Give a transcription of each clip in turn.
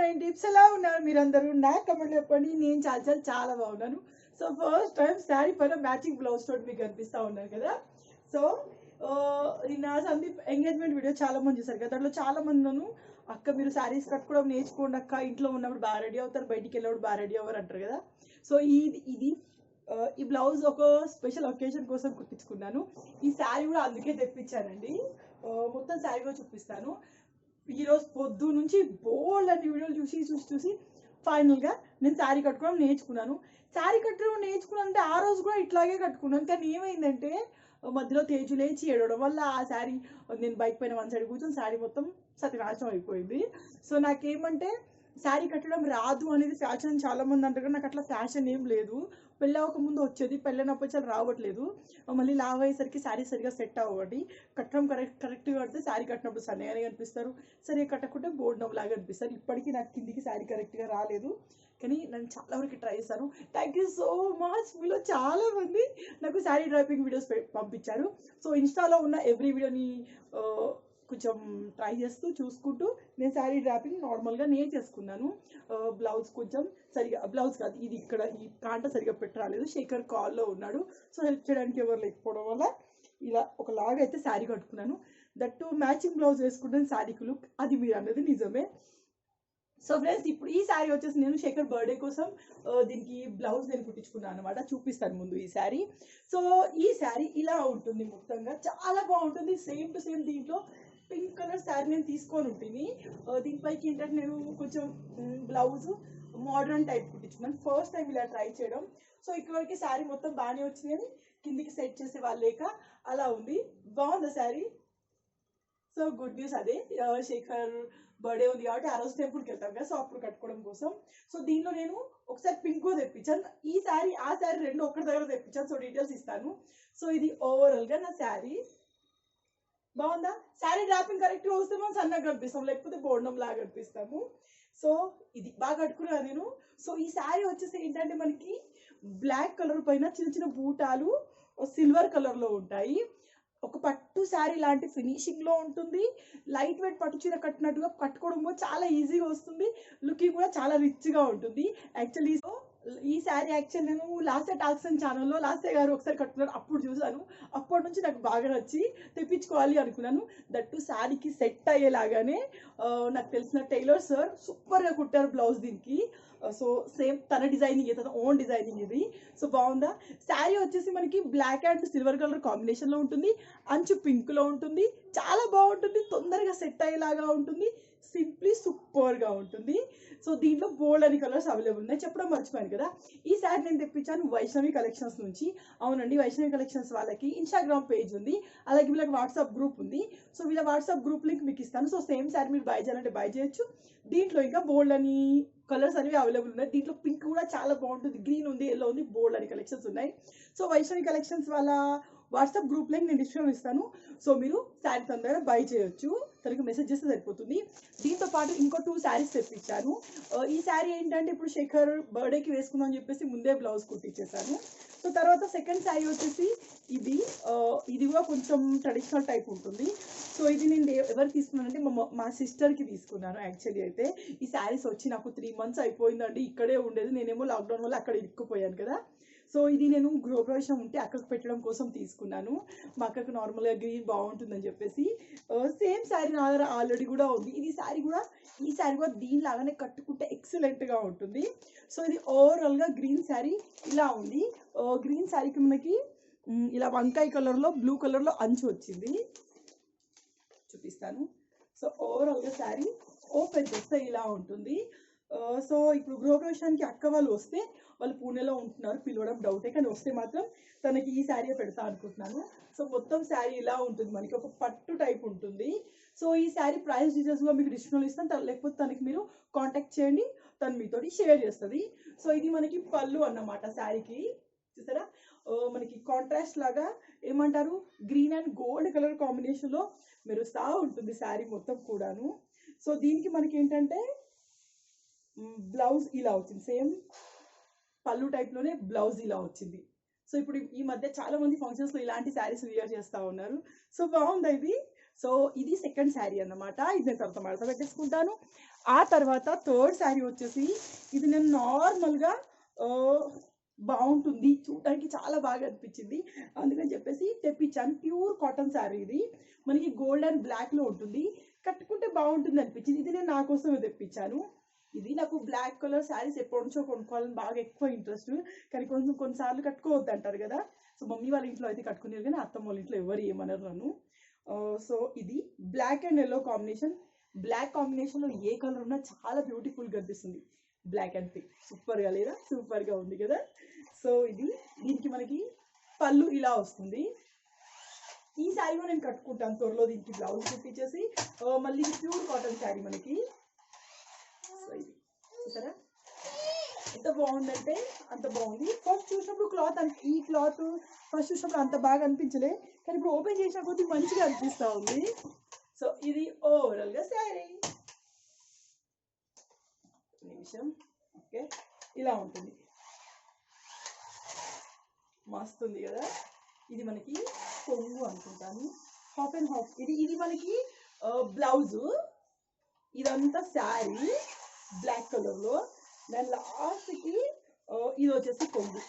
Morning tips ఎలా ఉన్నారు మీరందరూ? నా కమెంట్ చెప్పండి. నేను చాలా బాగున్నాను. సో ఫస్ట్ టైం శారీ పైన మ్యాచింగ్ బ్లౌజ్ తోటి మీకు కనిపిస్తా ఉన్నాను కదా. సో నిన్న సందీప్ ఎంగేజ్మెంట్ వీడియో చాలా మంది చూసారు కదా. దాంట్లో చాలా మంది నన్ను అక్క మీరు శారీస్ కట్టుకోవడం నేర్చుకోండి అక్క, ఇంట్లో ఉన్నప్పుడు బాగా రెడీ అవుతారు, బయటికి వెళ్ళినప్పుడు బాగా రెడీ అవ్వరు అంటారు కదా. సో ఇది ఈ బ్లౌజ్ ఒక స్పెషల్ ఒకేషన్ కోసం కుట్టించుకున్నాను. ఈ శారీ కూడా అందుకే తెప్పించానండి. మొత్తం శారీ కూడా చూపిస్తాను. ఈరోజు పొద్దు నుంచి బోల్డ్ అన్ని వీడియోలు చూసి ఫైనల్గా నేను శారీ కట్టుకోవడం నేర్చుకున్నాను. శారీ కట్టడం నేర్చుకున్నాను అంటే ఆ రోజు కూడా ఇట్లాగే కట్టుకున్నాను. కానీ ఏమైందంటే మధ్యలో తేజు లేచి ఏడవడం వల్ల ఆ శారీ నేను బైక్ పైన వన్ సైడ్ కూర్చొని శారీ మొత్తం సత్యనాశనం అయిపోయింది. సో నాకేమంటే శారీ కట్టడం రాదు అనేది ఫ్యాషన్ చాలా మంది అంటారు కానీ నాకు అట్లా ఫ్యాషన్ ఏం లేదు. పెళ్ళి అవ్వక ముందు వచ్చేది, పెళ్ళైనప్పుడు చాలా రావట్లేదు. మళ్ళీ లావ్ అయ్యేసరికి శారీ సరిగా సెట్ అవ్వబట్టి కట్టడం కరెక్ట్గా కడితే శారీ కట్టినప్పుడు సన్నగానే కనిపిస్తారు, సరిగా కట్టకుంటే బోర్డు నవ్వులాగా అనిపిస్తారు. ఇప్పటికీ నాకు కిందికి శారీ కరెక్ట్గా రాలేదు, కానీ నేను చాలా వరకు ట్రై చేశాను. Thank you so much. మీలో చాలా మంది నాకు శారీ డ్రైపింగ్ వీడియోస్ పంపించారు. సో ఇన్స్టాలో ఉన్న ఎవ్రీ వీడియోని కొంచెం ట్రై చేస్తూ చూసుకుంటూ నేను శారీ డ్రాపింగ్ నార్మల్గా నేర్చేసుకున్నాను. బ్లౌజ్ కొంచెం సరిగా, బ్లౌజ్ కాదు ఇది, ఇక్కడ ఈ కాంట సరిగా పెట్టరాలేదు. శేఖర్ కాల్లో ఉన్నాడు, సో హెల్ప్ చేయడానికి ఎవరు లేకపోవడం వల్ల ఇలా ఒకలాగా అయితే శారీ కట్టుకున్నాను. దట్టు మ్యాచింగ్ బ్లౌజ్ వేసుకుంటాను శారీకి లుక్, అది మీరు అన్నది నిజమే. సో ఫ్రెండ్స్, ఇప్పుడు ఈ శారీ వచ్చేసి నేను శేఖర్ బర్త్డే కోసం దీనికి బ్లౌజ్ నేను కుట్టించుకున్నాను అనమాట. చూపిస్తాను ముందు ఈ శారీ. సో ఈ శారీ ఇలా ఉంటుంది, మొత్తంగా చాలా బాగుంటుంది. సేమ్ టు సేమ్ దీంట్లో పింక్ కలర్ శారీ నేను తీసుకొని ఉంటుంది. దీనిపైకి ఏంటంటే నేను కొంచెం బ్లౌజ్ మోడర్న్ టైప్ కుట్టించుకున్నాను. ఫస్ట్ టైం ఇలా ట్రై చేయడం. సో ఇక్కడికి శారీ మొత్తం బాగానే వచ్చింది కానీ కిందికి సెట్ చేసే వాళ్ళు లేక అలా ఉంది. బాగుంది శారీ. సో గుడ్ న్యూస్ అదే, శేఖర్ బర్త్డే ఉంది కాబట్టి ఆ రోజు టెంపుల్కి వెళ్తాం కదా, సో అప్పుడు కట్టుకోవడం కోసం. సో దీనిలో నేను ఒకసారి పింక్ తెప్పించాను, ఈ శారీ ఆ శారీ రెండు ఒక్కటి దగ్గర తెప్పించాను. సో డీటెయిల్స్ ఇస్తాను. సో ఇది ఓవరాల్గా నా శారీ. బాగుందా? శారీ డ్రాపింగ్ కరెక్ట్గా వస్తే మనం సన్నగా కనిపిస్తాం, లేకపోతే బోర్డం లాగా కనిపిస్తాము. సో ఇది బాగా కట్టుకున్నాను నేను. సో ఈ శారీ వచ్చేసి ఏంటంటే మనకి బ్లాక్ కలర్ పైన చిన్న చిన్న బూటాలు సిల్వర్ కలర్లో ఉంటాయి. ఒక పట్టు శారీ లాంటి ఫినిషింగ్లో ఉంటుంది. లైట్ వెయిట్ పట్టు చీర కట్టినట్టుగా కట్టుకోవడం కూడా చాలా ఈజీగా వస్తుంది. లుకింగ్ కూడా చాలా రిచ్గా ఉంటుంది యాక్చువల్లీ. సో ఈ శారీ యాక్చువల్ నేను లాస్టే టాక్సన్ ఛానల్లో లాస్టే గారు ఒకసారి కట్టుకున్నారు, అప్పుడు చూసాను. అప్పటి నుంచి నాకు బాగా నచ్చి తెప్పించుకోవాలి అనుకున్నాను. దట్టు శారీకి సెట్ అయ్యేలాగానే నాకు తెలిసిన టైలర్ సార్ సూపర్గా కుట్టారు బ్లౌజ్ దీనికి. సో సేమ్ తన డిజైనింగ్, తన ఓన్ డిజైనింగ్ ఇది. సో బాగుందా? శారీ వచ్చేసి మనకి బ్లాక్ అండ్ సిల్వర్ కలర్ కాంబినేషన్లో ఉంటుంది. అంచు పింక్లో ఉంటుంది. చాలా బాగుంటుంది, తొందరగా సెట్ అయ్యేలాగా ఉంటుంది, సింప్లీ సూపర్గా ఉంటుంది. సో దీంట్లో బోల్డ్ అని కలర్స్ అవైలబుల్ ఉన్నాయి. చెప్పడం మర్చిపోయాను కదా, ఈ శారీ నేను తెప్పించాను వైష్ణవి కలెక్షన్స్ నుంచి. అవునండి, వైష్ణవి కలెక్షన్స్ వాళ్ళకి ఇన్స్టాగ్రామ్ పేజ్ ఉంది, అలాగే వీళ్ళకి వాట్సాప్ గ్రూప్ ఉంది. సో వీళ్ళ వాట్సాప్ గ్రూప్ లింక్ మీకు ఇస్తాను. సో సేమ్ శారీ మీరు బై చేయాలంటే బై చేయొచ్చు. దీంట్లో ఇంకా బోల్డ్ అని కలర్స్ అనేవి అవైలబుల్ ఉన్నాయి. దీంట్లో పింక్ కూడా చాలా బాగుంటుంది, గ్రీన్ ఉంది, ఎల్లో ఉంది, బోల్డ్ అని కలెక్షన్స్ ఉన్నాయి. సో వైష్ణవి కలెక్షన్స్ వాళ్ళ వాట్సాప్ గ్రూప్ లింక్ నేను డిస్క్రిప్షన్ ఇస్తాను. సో మీరు శారీ తొందరగా బై చేయొచ్చు, తనకి మెసేజ్ చేస్తే సరిపోతుంది. దీంతో పాటు ఇంకో 2 శారీస్ తెప్పించాను. ఈ శారీ ఏంటంటే ఇప్పుడు శేఖర్ బర్త్డేకి వేసుకుందాం అని చెప్పేసి ముందే బ్లౌజ్ కుట్టించేసాను. సో తర్వాత సెకండ్ శారీ వచ్చేసి ఇది కూడా కొంచెం ట్రెడిషనల్ టైప్ ఉంటుంది. సో ఇది నేను ఎవరు తీసుకున్నానంటే మా సిస్టర్కి తీసుకున్నాను. యాక్చువల్లీ అయితే ఈ శారీస్ వచ్చి నాకు 3 months అయిపోయిందండి. ఇక్కడే ఉండేది, నేనేమో లాక్డౌన్ వల్ల అక్కడ ఇరుక్కుపోయాను కదా. సో ఇది నేను గృహప్రవేశం ఉంటే అక్కడికి పెట్టడం కోసం తీసుకున్నాను. మా అక్కకు నార్మల్గా గ్రీన్ బాగుంటుందని చెప్పేసి. సేమ్ శారీ నా దగ్గర ఆల్రెడీ కూడా ఉంది. ఈ శారీ కూడా దీనిలాగానే కట్టుకుంటే ఎక్సలెంట్గా ఉంటుంది. సో ఇది ఓవరాల్గా గ్రీన్ శారీ ఇలా ఉంది. గ్రీన్ శారీకి మనకి ఇలా వంకాయ కలర్లో బ్లూ కలర్లో అంచు వచ్చింది, చూపిస్తాను. సో ఓవరాల్గా శారీ ఓపెన్ చేస్తే ఇలా ఉంటుంది. సో ఇప్పుడు గృహప్రవేశానికి అక్క వాళ్ళు వస్తే, వాళ్ళు పూణేలో ఉంటున్నారు, పిలవడం డౌటే, కానీ వస్తే మాత్రం తనకి ఈ శారీ పెడతా అనుకుంటున్నాను. సో మొత్తం శారీ ఇలా ఉంటుంది, మనకి ఒక పట్టు టైప్ ఉంటుంది. సో ఈ శారీ ప్రైస్ డీటెయిల్స్ కూడా మీకు డిస్క్రిప్షన్లో ఇస్తాను, లేకపోతే తనకి మీరు కాంటాక్ట్ చేయండి, తను మీతోటి షేర్ చేస్తుంది. సో ఇది మనకి పళ్ళు అన్నమాట శారీకి. చూసారా, మనకి కాంట్రాస్ట్ లాగా ఏమంటారు, గ్రీన్ అండ్ గోల్డ్ కలర్ కాంబినేషన్లో మెరుస్తా ఉంటుంది శారీ మొత్తం కూడాను. సో దీనికి మనకి ఏంటంటే బ్లౌజ్ ఇలా వచ్చింది, సేమ్ పళ్ళు టైప్లోనే బ్లౌజ్ ఇలా వచ్చింది. సో ఇప్పుడు ఈ మధ్య చాలా మంది ఫంక్షన్స్లో ఇలాంటి శారీస్ వేర్ చేస్తూ ఉన్నారు. సో బాగుంది ఇది. సో ఇది సెకండ్ శారీ అన్నమాట. ఇది నేను తర్వాత మడత పెట్టేసుకుంటాను. ఆ తర్వాత థర్డ్ శారీ వచ్చేసి ఇది నేను నార్మల్గా బాగుంటుంది, చూడడానికి చాలా బాగా అనిపించింది, అందుకని చెప్పేసి తెప్పించాను. ప్యూర్ కాటన్ శారీ, ఇది మనకి గోల్డ్ అండ్ బ్లాక్లో ఉంటుంది, కట్టుకుంటే బాగుంటుంది అనిపించింది. ఇది నేను నా కోసమే తెప్పించాను. ఇది నాకు బ్లాక్ కలర్ శారీస్ ఎప్పటి నుంచో కొనుక్కోవాలని బాగా ఎక్కువ ఇంట్రెస్ట్, కానీ కొన్నిసార్లు కట్టుకోవద్దు అంటారు కదా. సో మమ్మీ వాళ్ళ ఇంట్లో అయితే కట్టుకునేది, కానీ అత్తమ్మ వాళ్ళ ఇంట్లో ఎవరు ఏమన్నారు నన్ను. సో ఇది black and yellow combination. Black కాంబినేషన్లో ఏ కలర్ ఉన్నా చాలా బ్యూటిఫుల్గా కనిపిస్తుంది. బ్లాక్ అండ్ పింక్ సూపర్గా లేదా, సూపర్గా ఉంది కదా. సో ఇది దీనికి మనకి పళ్ళు ఇలా వస్తుంది. ఈ శారీ కూడా నేను కట్టుకుంటాను త్వరలో. దీనికి బ్లౌజ్ కుట్టించేసి మళ్ళీ ప్యూర్ కాటన్ శారీ మనకి. సో ఇది చూసారా ఎంత బాగుందంటే అంత బాగుంది. ఫస్ట్ చూసినప్పుడు క్లాత్ ఈ క్లాత్ ఫస్ట్ చూసినప్పుడు అంత బాగా అనిపించలే, కానీ ఇప్పుడు ఓపెన్ చేసిన కొద్ది మంచిగా అనిపిస్తూ ఉంది. సో ఇది ఓవరాల్గా శారీ నిమిషం. ఓకే, ఇలా ఉంటుంది, మస్తు ఉంది కదా. ఇది మనకి కొంగు అనుకుంటాను, హాఫ్ అండ్ హాఫ్. ఇది మనకి బ్లౌజు, ఇదంతా శారీ బ్లాక్ కలర్లో. దాని లాస్ట్కి ఇది వచ్చేసి కొంగు.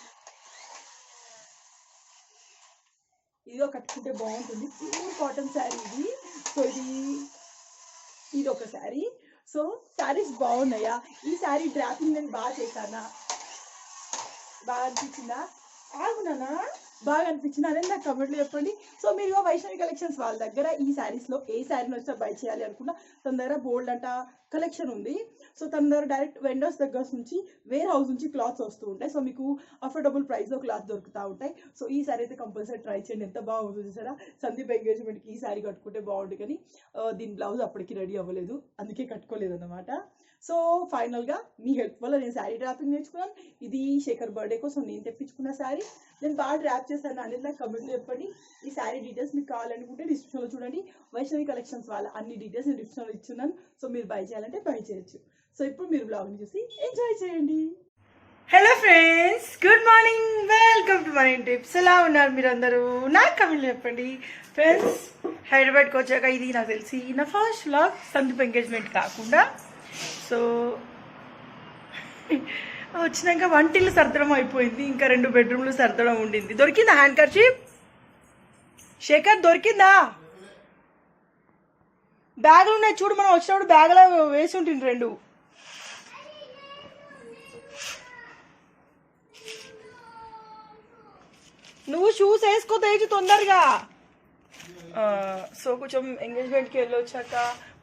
ఇదిగో కట్టుకుంటే బాగుంటుంది, ప్యూర్ కాటన్ శారీ ఇది. సో ఇది ఒక శారీ. సో శారీస్ బాగున్నాయా? ఈ శారీ డ్రాపింగ్ నేను బాగా చేశానా? బాగా అనిపించిందా? ఆగునానా? బాగా అనిపించింది అనేది నాకు కమెంట్లో చెప్పండి. సో మీరు వైష్ణవి కలెక్షన్స్ వాళ్ళ దగ్గర ఈ శారీస్లో ఏ శారీని వచ్చినా బై చేయాలి అనుకున్నా తన దగ్గర బోల్డ్ అంట కలెక్షన్ ఉంది. సో తన దగ్గర డైరెక్ట్ వెండర్స్ దగ్గర నుంచి, వేర్ హౌస్ నుంచి క్లాత్స్ వస్తూ ఉంటాయి. సో మీకు అఫోర్డబుల్ ప్రైస్లో క్లాత్ దొరుకుతూ ఉంటాయి. సో ఈ శారీ అయితే కంపల్సరీ ట్రై చేయండి, ఎంత బాగుంటుంది చూసారా. సందీప్ ఎంగేజ్మెంట్కి ఈ శారీ కట్టుకుంటే బాగుంటుంది, కానీ దీని బ్లౌజ్ అప్పటికి రెడీ అవ్వలేదు, అందుకే కట్టుకోలేదు అన్నమాట. సో ఫైనల్గా మీ హెల్ప్ వల్ల నేను శారీ డ్రాపింగ్ నేర్చుకున్నాను. ఇది శేఖర్ బర్త్డే కోసం నేను తెప్పించుకున్న శారీ, నేను బాగా డ్రాప్ చేశాను అనేది నాకు కమెంట్లో చెప్పండి. ఈ శారీ డీటెయిల్స్ మీకు కావాలనుకుంటే డిస్క్రిప్షన్లో చూడండి. వైష్ణవి కలెక్షన్స్ వాళ్ళ అన్ని డీటెయిల్స్ నేను డిస్క్రిప్షన్లో ఇచ్చున్నాను. సో మీరు బై చేయాలంటే బై చేయొచ్చు. సో ఇప్పుడు మీరు బ్లాగ్ని చూసి ఎంజాయ్ చేయండి. Hello friends, good morning, welcome to my tips. ఎలా ఉన్నారు మీరు అందరూ? నాకు కమెంట్లో చెప్పండి. ఫ్రెండ్స్, హైదరాబాద్కి వచ్చాక ఇది నాకు తెలిసి నా ఫస్ట్ వ్లాగ్, సందీప్ ఎంగేజ్మెంట్ కాకుండా. సో వచ్చినాక వంటిల్లు సర్దడం అయిపోయింది, ఇంకా 2 బెడ్రూమ్లు సర్దడం ఉండింది. దొరికిందా హ్యాండ్ కర్చీఫ్? శేఖర్ దొరికిందా? బ్యాగులు ఉన్నాయి చూడు, మనం వచ్చినప్పుడు బ్యాగులో వేసి ఉంటుంది 2. నువ్వు షూస్ వేసుకో తేజు తొందరగా. సో కొంచెం ఎంగేజ్మెంట్కి వెళ్ళి వచ్చాక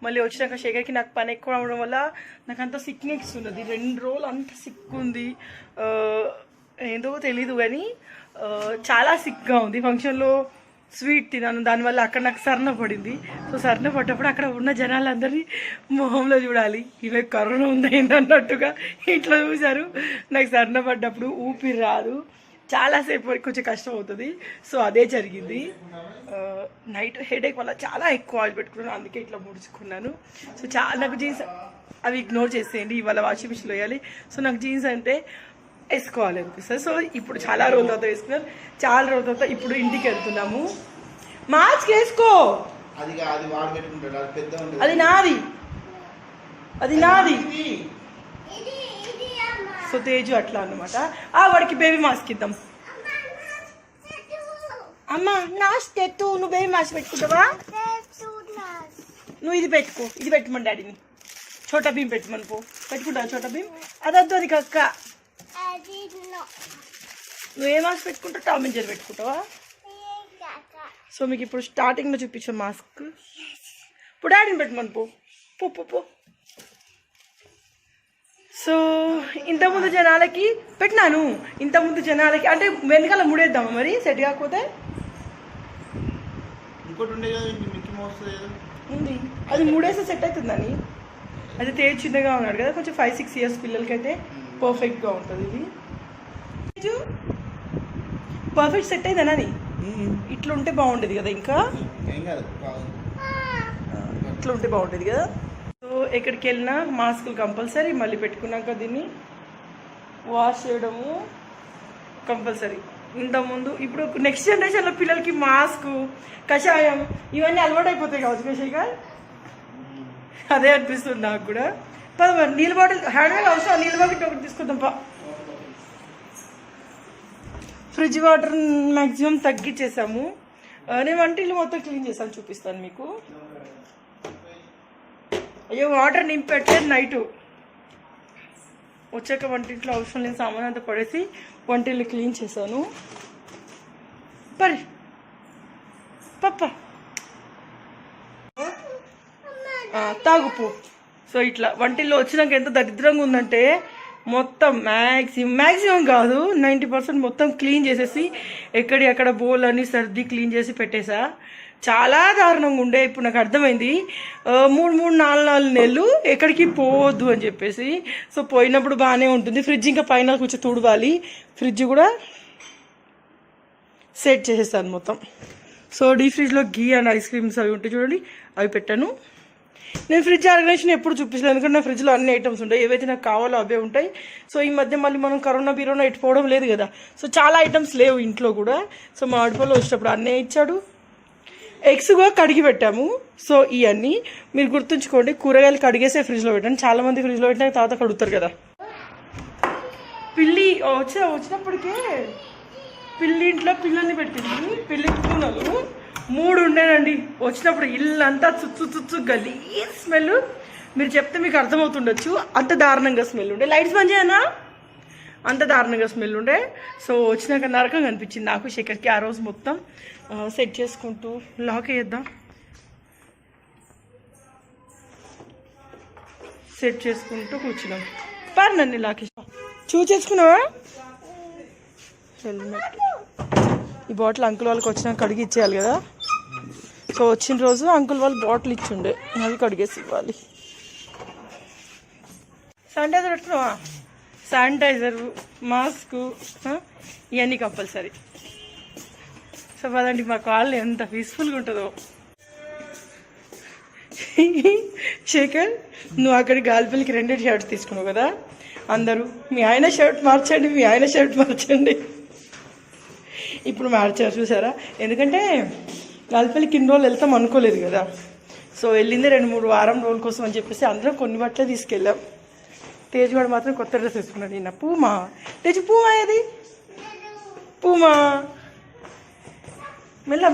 మళ్ళీ వచ్చినాక శేఖర్కి నాకు పని ఎక్కువ అవడం వల్ల నాకు అంత సిక్నెస్ ఉన్నది. 2 రోజులు అంత సిక్ ఉంది, ఏదో తెలీదు కానీ చాలా సిక్గా ఉంది. ఫంక్షన్లో స్వీట్ తిన్నాను, దానివల్ల అక్కడ నాకు సర్న పడింది. సో సర్న పడ్డప్పుడు అక్కడ ఉన్న జనాలందరినీ మొహంలో చూడాలి, ఇవే కరోనా ఉందైంది అన్నట్టుగా ఇట్లా చూశారు. నాకు సర్న పడ్డప్పుడు ఊపిరి రాదు, చాలాసేపు వరకు కొంచెం కష్టం అవుతుంది. సో అదే జరిగింది. నైట్ హెడేక్ వల్ల చాలా ఎక్కువ ఆయిల్ పెట్టుకున్నాను, అందుకే ఇట్లా ముడుచుకున్నాను. సో చాలా నాకు జీన్స్ అవి ఇగ్నోర్ చేసేయండి, ఇవాళ వాషింగ్ మిషన్లో వేయాలి. సో నాకు జీన్స్ అంటే వేసుకోవాలి అనిపిస్తుంది. సో ఇప్పుడు చాలా రోజుల తర్వాత వేసుకున్నాను, చాలా రోజుల తర్వాత ఇప్పుడు ఇంటికి వెళ్తున్నాము. మార్చ్కి వేసుకో, అది నాది, అది నాది. సో తేజు అట్లా అనమాట. వాడికి బేబీ మాస్క్ ఇద్దాం. అమ్మా నాష్ తెత్తు, నువ్వు బేబీ మాస్క్ పెట్టుకుంటావా? నువ్వు ఇది పెట్టుకో, ఇది పెట్టమని డాడీని. చోటా భీమ్ పెట్టమని పో. పెట్టుకుంటావా చోటా భీమ్? అదద్దు, అది కక్క. నువ్వు ఏ మాస్క్ పెట్టుకుంటావు? టామ్ అండ్ జెర్రీ పెట్టుకుంటావా? సో మీకు ఇప్పుడు స్టార్టింగ్లో చూపించాం మాస్క్. ఇప్పుడు డాడీని పెట్టమని పో పో పో పో. సో ఇంతకుముందు జనాలకి పెట్టినాను, ఇంతకుముందు జనాలకి అంటే వెనకాల ముడేద్దామా మరి సెట్ కాకపోతే? ఉంది, అది ముడేస్తే సెట్ అవుతుందని. అది తేజ్ చిన్నగా ఉన్నాడు కదా, కొంచెం 5-6 ఇయర్స్ పిల్లలకి అయితే పర్ఫెక్ట్గా ఉంటుంది. ఇది పర్ఫెక్ట్ సెట్ అయిందనా? ఇట్లా ఉంటే బాగుండేది కదా, ఇంకా ఇట్లా ఉంటే బాగుండేది కదా. సో ఎక్కడికి వెళ్ళినా మాస్కులు కంపల్సరీ, మళ్ళీ పెట్టుకున్నాక దీన్ని వాష్ చేయడము కంపల్సరీ. ఇంతకుముందు ఇప్పుడు నెక్స్ట్ జనరేషన్లో పిల్లలకి మాస్క్ కషాయం ఇవన్నీ అలవాటు అయిపోతాయి కావచ్చు కషాయ్. అదే అనిపిస్తుంది నాకు కూడా. మరి నీళ్ళ బాటిల్ హ్యాండ్ బ్యాగ్ అవసరం, నీళ్ళ బాటిల్ ఒకటి తీసుకుందాం పా. ఫ్రిడ్జ్ వాటర్ మ్యాక్సిమం తగ్గించేసాము. నేను వంటిల్లు మొత్తం క్లీన్ చేసాను, చూపిస్తాను మీకు. అయ్యో వాటర్ నింపెట్టలేదు నైటు, వచ్చాక వంటింట్లో అవసరం లేని సామాన్ అంతా పడేసి వంటిల్లు క్లీన్ చేశాను. పరి పప్ప తాగుపో. సో ఇట్లా వంటిల్లో వచ్చినాక ఎంత దరిద్రంగా ఉందంటే మొత్తం మ్యాక్సిమం కాదు 90% మొత్తం క్లీన్ చేసేసి ఎక్కడ బోల్ అని సర్ది క్లీన్ చేసి పెట్టేసా. చాలా దారుణంగా ఉండే. ఇప్పుడు నాకు అర్థమైంది 3-4 నెలలు ఎక్కడికి పోవద్దు అని చెప్పేసి. సో పోయినప్పుడు బాగానే ఉంటుంది. ఫ్రిడ్జ్ ఇంకా పైన కొంచెం తుడవాలి. ఫ్రిడ్జ్ కూడా సెట్ చేసేసాను మొత్తం. సో డీప్ ఫ్రిడ్జ్లో గీ అండ్ ఐస్ క్రీమ్స్ అవి ఉంటాయి చూడండి, అవి పెట్టాను. నేను ఫ్రిడ్జ్ ఆర్గనైజేషన్ ఎప్పుడు చూపించలేదు, ఎందుకంటే నా ఫ్రిడ్జ్లో అన్ని ఐటమ్స్ ఉంటాయి, ఏవైతే నాకు కావాలో అవే ఉంటాయి. సో ఈ మధ్య మళ్ళీ మనం కరోనా బీరోనా ఎట్టుకోవడం లేదు కదా, సో చాలా ఐటమ్స్ లేవు ఇంట్లో కూడా. సో మా ఆడపల్లో వచ్చేటప్పుడు అన్నీ ఇచ్చాడు. ఎగ్స్ కూడా కడిగి పెట్టాము. సో ఇవన్నీ మీరు గుర్తుంచుకోండి, కూరగాయలు కడిగేసే ఫ్రిడ్జ్లో పెట్టండి. చాలామంది ఫ్రిడ్జ్లో పెట్టినా తర్వాత కడుగుతారు కదా. పిల్లి వచ్చినప్పటికే పిల్లి ఇంట్లో పిల్లల్ని పెట్టింది. పిల్లి కూనలు 3 ఉండేనండి. వచ్చినప్పుడు ఇల్లంతా చుచ్చు గలీజ్ స్మెల్. మీరు చెప్తే మీకు అర్థమవుతుండొచ్చు, అంత దారుణంగా స్మెల్ ఉండే. లైట్స్ బంద్ చేయనా, అంత దారుణంగా స్మెల్ ఉండే. సో వచ్చినాక నరకంగా అనిపించింది నాకు. శేఖర్కి ఆ రోజు మొత్తం సెట్ చేసుకుంటూ లాక్ వేద్దాం, సెట్ చేసుకుంటూ కూర్చున్నాం. పారు నన్ను లాక్ చూసేసుకున్నావా. హెల్మెట్ ఈ బాటిల్ అంకుల్ వాళ్ళకి వచ్చినాక కడిగి ఇచ్చేయాలి కదా. సో వచ్చిన రోజు అంకుల్ వాళ్ళు బాటిల్ ఇచ్చిండే, అది కడిగేసి ఇవ్వాలి. శానిటైజర్ పెట్టుకున్నావా, శానిటైజర్ మాస్క్ ఇవన్నీ కంపల్సరీ. సో పదండి, మా కాళ్ళు ఎంత పీస్ఫుల్గా ఉంటుందో. శేఖర్ నువ్వు అక్కడికి గాలిపల్లికి 2 షర్ట్స్ తీసుకున్నావు కదా, అందరూ మీ ఆయన షర్ట్ మార్చండి, మీ ఆయన షర్ట్ మార్చండి. ఇప్పుడు మార్చారు చూసారా, ఎందుకంటే గాలిపల్లికి ఇన్ని రోజులు వెళ్తాం అనుకోలేదు కదా. సో వెళ్ళింది 2-3 వారం రోజుల కోసం అని చెప్పేసి అందరం కొన్ని బట్టలే తీసుకెళ్ళాం. తేజ్ వాడు మాత్రం కొత్త డ్రెస్ వేసుకున్నాడు. నిన్న పూమా తేజ్, పూమా అది పూమా, మెల్ల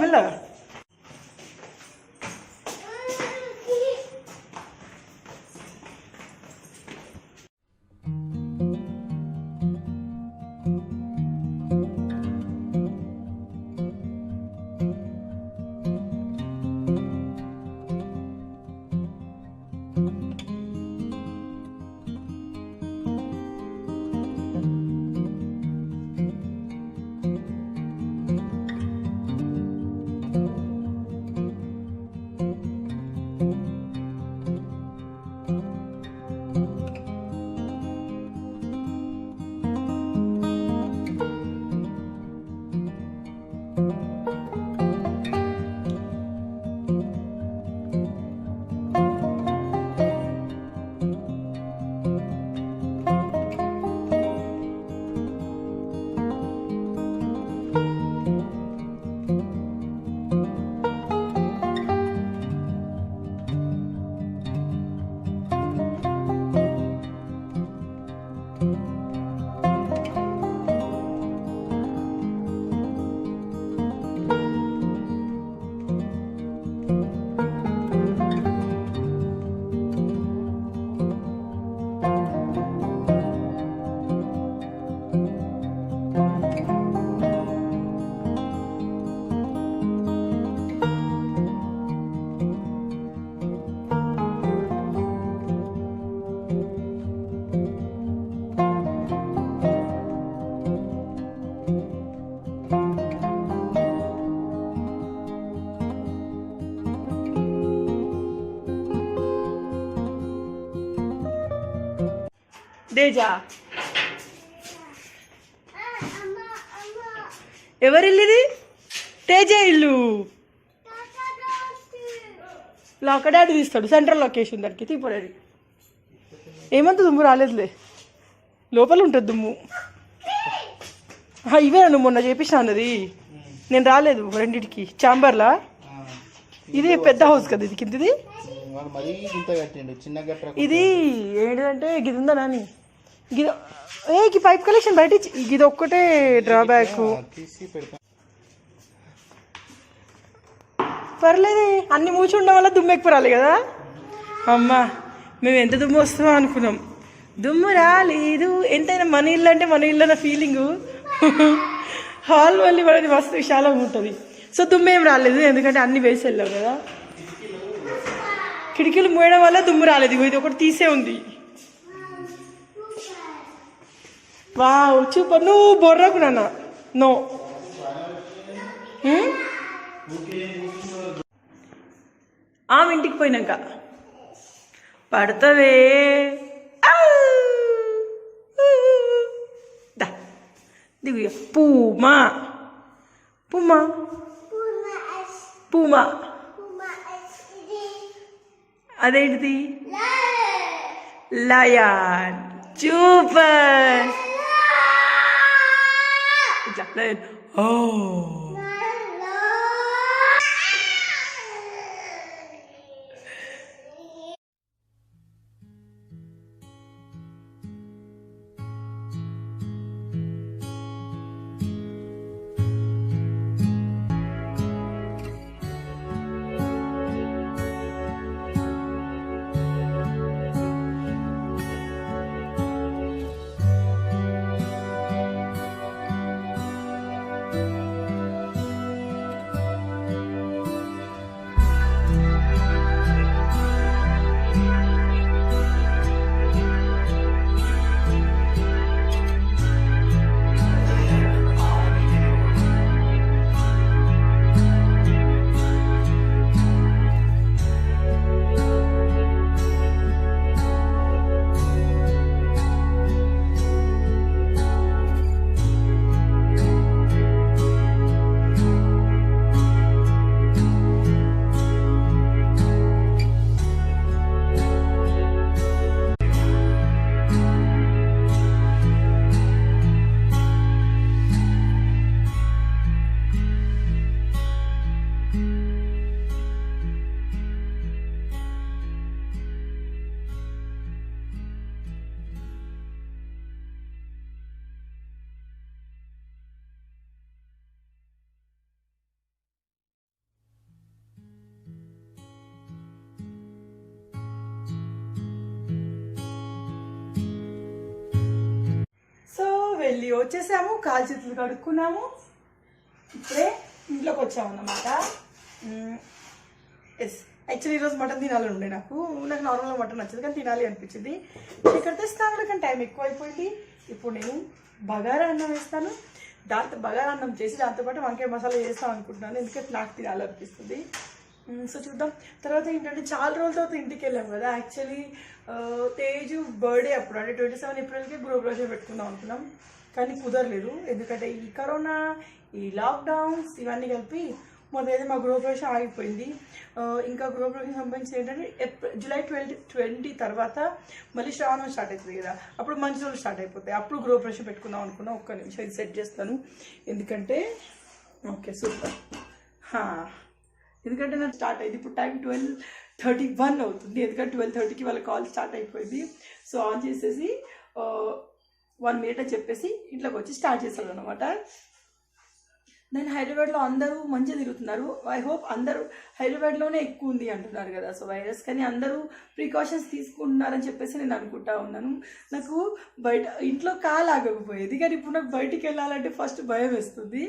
దేజా. ఎవరిల్లు ఇది? తేజ ఇల్లు. లాక్ డాడీ తీస్తాడు, సెంట్రల్ లొకేషన్ దానికి తీపడేది. ఏమంత దుమ్ము రాలేదులే, లోపల ఉంటుంది దుమ్ము. ఇవే నువ్వు మొన్న చేపించిన అన్నది. నేను రాలేదు రెండింటికి ఛాంబర్లా. ఇది పెద్ద హౌస్ కదా ఇది కిందది. ఇది ఏంటంటే గిది ఉందా నాని గిది ఈ పైప్ కలెక్షన్ బయట ఇది ఒక్కటే డ్రాబ్యాక్. పర్లేదే అన్ని మూచి ఉండడం వల్ల దుమ్ము ఎక్కువ రాలి కదా. అమ్మా మేము ఎంత దుమ్ము వస్తామో అనుకున్నాం, దుమ్ము రాలేదు. ఎంతైనా మన ఇల్లు అంటే మన ఇల్లు అన్న ఫీలింగు. హాల్ మళ్ళీ మనది మస్తు విశాలంగా ఉంటుంది. సో దుమ్ము ఏం రాలేదు ఎందుకంటే అన్ని వేసి వెళ్ళావు కదా. కిటికీలు మూయడం వల్ల దుమ్ము రాలేదు. ఇది ఒకటి తీసే ఉంది. Wow super. నువ్వు బొర్రకు నాన్న నో. ఆమె ఇంటికి పోయినాక పడతావే. దిగు పూమా పూమా పూమా. అదేంటిది? లయన్. సూపర్. ఇట్లా లయన్. ఓ వెళ్ళి వచ్చేసాము. కాలు చేతులు కడుక్కున్నాము. ఇప్పుడే ఇంట్లోకి వచ్చాము అన్నమాట. ఎస్ యాక్చువల్లీ ఈరోజు మటన్ తినాలని ఉండే. నాకు నార్మల్గా మటన్ నచ్చదు కానీ తినాలి అనిపించింది. ఇక్కడ తెస్తాను కానీ టైం ఎక్కువ అయిపోయింది. ఇప్పుడు నేను బగారా అన్నం వేస్తాను. దాంతో బగారా అన్నం చేసి దాంతోపాటు వంకాయ మసాలా చేస్తాను అనుకుంటున్నాను. ఎందుకంటే నాకు తినాలనిపిస్తుంది. సో చూద్దాం. తర్వాత ఏంటంటే చాలా రోజుల తర్వాత ఇంటికి వెళ్ళాం కదా. యాక్చువల్లీ తేజు బర్త్డే అప్పుడు అంటే 27 ఏప్రిల్కి గృహప్రవేశం పెట్టుకుందాం అనుకున్నాం కానీ కుదరలేదు. ఎందుకంటే ఈ కరోనా, ఈ లాక్డౌన్స్ ఇవన్నీ కలిపి మొదలైతే మా గృహప్రవేశం ఆగిపోయింది. ఇంకా గృహప్రవేశం సంబంధించి ఏంటంటే జూలై 20 తర్వాత మళ్ళీ శ్రావణం స్టార్ట్ అవుతుంది కదా. అప్పుడు మంచి రోజులు స్టార్ట్ అయిపోతాయి. అప్పుడు గృహప్రవేశం పెట్టుకుందాం అనుకున్నాం. ఒక్క నిమిషం ఇది సెట్ చేస్తాను. ఎందుకంటే ఓకే సూపర్. ఎందుకంటే నాకు స్టార్ట్ అయింది. ఇప్పుడు టైం 12:31 అవుతుంది. ఎందుకంటే 12:30కి వాళ్ళ కాల్ స్టార్ట్ అయిపోయింది. సో ఆన్ చేసేసి 1 minute అని చెప్పేసి ఇంట్లోకి వచ్చి స్టార్ట్ చేస్తాడు అనమాట. నేను హైదరాబాద్లో అందరూ మంచిగా తిరుగుతున్నారు. ఐ హోప్ అందరూ హైదరాబాద్లోనే ఎక్కువ ఉంది అంటున్నారు కదా సో వైరస్. కానీ అందరూ ప్రికాషన్స్ తీసుకుంటున్నారని చెప్పేసి నేను అనుకుంటా ఉన్నాను. నాకు బయట ఇంట్లో కాలు ఆగకపోయేది కానీ ఇప్పుడు నాకు బయటికి వెళ్ళాలంటే ఫస్ట్ భయం వేస్తుంది.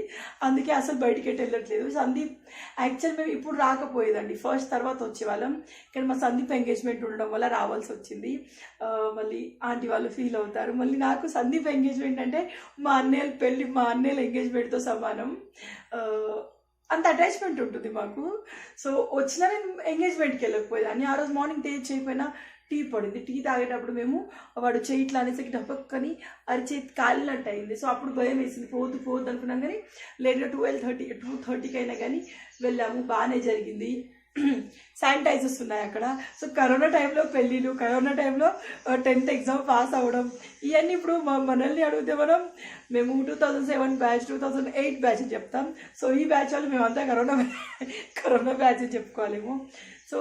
అందుకే అసలు బయటికి వెళ్ళట్లేదు. సందీప్ యాక్చువల్ మేము ఇప్పుడు రాకపోయేదండి, ఫస్ట్ తర్వాత వచ్చేవాళ్ళం. కానీ మా సందీప్ ఎంగేజ్మెంట్ ఉండడం వల్ల రావాల్సి వచ్చింది. మళ్ళీ ఆంటీ వాళ్ళు ఫీల్ అవుతారు. మళ్ళీ నాకు సందీప్ ఎంగేజ్మెంట్ అంటే మా అన్నయ్యల పెళ్ళి, మా అన్నయ్యల ఎంగేజ్మెంట్తో సమానం. అంత అటాచ్మెంట్ ఉంటుంది మాకు. సో వచ్చినా నేను ఎంగేజ్మెంట్కి వెళ్ళకపోయేదాన్ని. ఆ రోజు మార్నింగ్ చేయకపోయినా టీ పడింది. టీ తాగేటప్పుడు మేము వాడు చేయి ఇట్లా అనేసరికి డబ్బక్కని అరిచేతి కాలినట్టు అయింది. సో అప్పుడు భయం వేసింది, పోవద్దు అనుకున్నాం. కానీ లేట్గా 2:30 2:30కి అయినా కానీ వెళ్ళాము. బాగానే జరిగింది. శానిటైజర్స్ ఉన్నాయి అక్కడ. సో కరోనా టైంలో పెళ్ళిళ్ళు, కరోనా టైంలో 10th ఎగ్జామ్ పాస్ అవ్వడం, ఇవన్నీ ఇప్పుడు మనల్ని అడిగితే మేము 2007 బ్యాచ్ 2008 బ్యాచ్ అని చెప్తాం. సో ఈ బ్యాచ్ వాళ్ళు మేమంతా కరోనా బ్యాచ్ అని చెప్పుకోవాలేమో. సో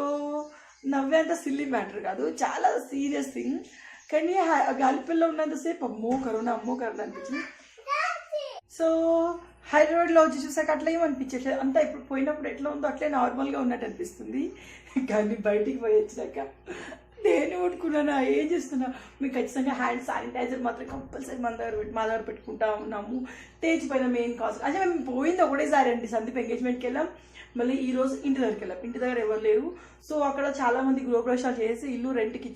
నవ్వే అంత సిల్లీ మ్యాటర్ కాదు, చాలా సీరియస్ థింగ్. కానీ గాలిపల్లో ఉన్నంతసేపు అమ్మో కరోనా అనిపించింది. సో హైదరాబాద్లో వచ్చి చూసాక అట్లా ఏమనిపించట్లేదు, అంతా ఇప్పుడు పోయినప్పుడు ఎట్లా ఉందో అట్లే నార్మల్గా ఉన్నట్టు అనిపిస్తుంది. కానీ బయటికి పోయి వచ్చినాక నేను కొట్టుకున్నానా ఏం చేస్తున్నా, మీకు ఖచ్చితంగా హ్యాండ్ శానిటైజర్ మాత్రం కంపల్సరీ మా దగ్గర పెట్టుకుంటా ఉన్నాము. తేజిపోయిన మెయిన్ కాజ్ అంటే మేము పోయింది ఒకటేసారి అండి, సందీప్ ఎంగేజ్మెంట్కి వెళ్ళాం, మళ్ళీ ఈరోజు ఇంటి దగ్గరికి వెళ్ళాం. ఇంటి దగ్గర ఎవరు లేరు. సో అక్కడ చాలామంది గృహప్రవేశాలు చేసి ఇల్లు రెంట్కి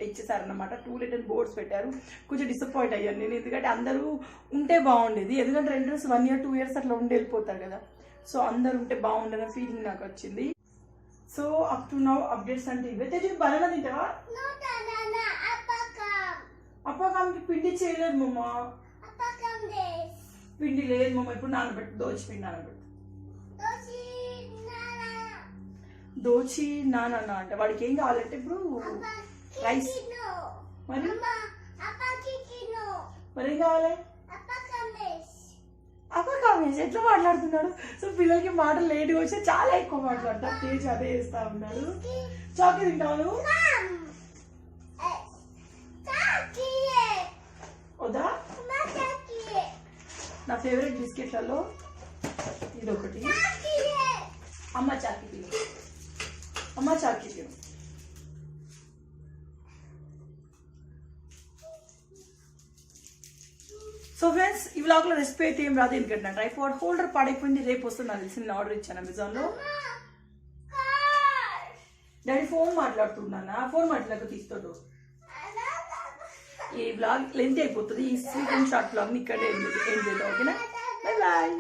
ఇచ్చేసారనమాట. 2 లిటర్ బోర్డ్స్ పెట్టారు. కొంచెం డిసప్పాయింట్ అయ్యాను నేను, ఎందుకంటే అందరూ ఉంటే బాగుండేది. ఎందుకంటే రెంటర్స్ 1 year 2 years అట్లా ఉండి వెళ్ళిపోతారు కదా. సో అందరు ఉంటే బాగుండేది ఫీలింగ్ నాకు వచ్చింది. So up to now updates అంటే ఇవే. తెచ్చి బనానా తింటావా? అప్పకాంకి పిండి చేయలేదు మమ్మ, పిండి లేదు మమ్మ. ఇప్పుడు నానబెట్టు, దోచి పిండి నానబెట్టు. దోచి నాన్న అంటే వాడికి ఏం కావాలంటే ఇప్పుడు రైస్, మరి ఏం కావాలి? అప్పకామేసి ఎట్లా మాట్లాడుతున్నాడు. సో పిల్లలకి మాటలు లేట్గా వచ్చి చాలా ఎక్కువ మాట్లాడతారు. తేజ్ అదే చేస్తా ఉన్నాడు. చాక్లెట్ తింటాను వద్దా? నా ఫేవరెట్ బిస్కెట్లలో ఇదొకటి. అమ్మ చాకి తిను, అమ్మ చాకి తిను. సో ఫ్రెండ్స్ ఈ వ్లాగ్లో రెసిపీ అయితే ఏం రాదు, ఎందుకంటే నా ట్రైపాడ్ హోల్డర్ పాడైపోయింది. రేపు వస్తుంది నాకు తెలిసి, నేను ఆర్డర్ ఇచ్చాను అమెజాన్లో. డాడీ ఫోన్ మాట్లాడుతున్నానా, ఫోన్ మాట్లాడక తీస్తాడు. ఈ వ్లాగ్ లెంత్ అయిపోతుంది. ఈ స్వీట్ అండ్ షార్ట్ వ్లాగ్ని ఇక్కడే ఏం చేద్దాం. ఓకేనా? Bye bye.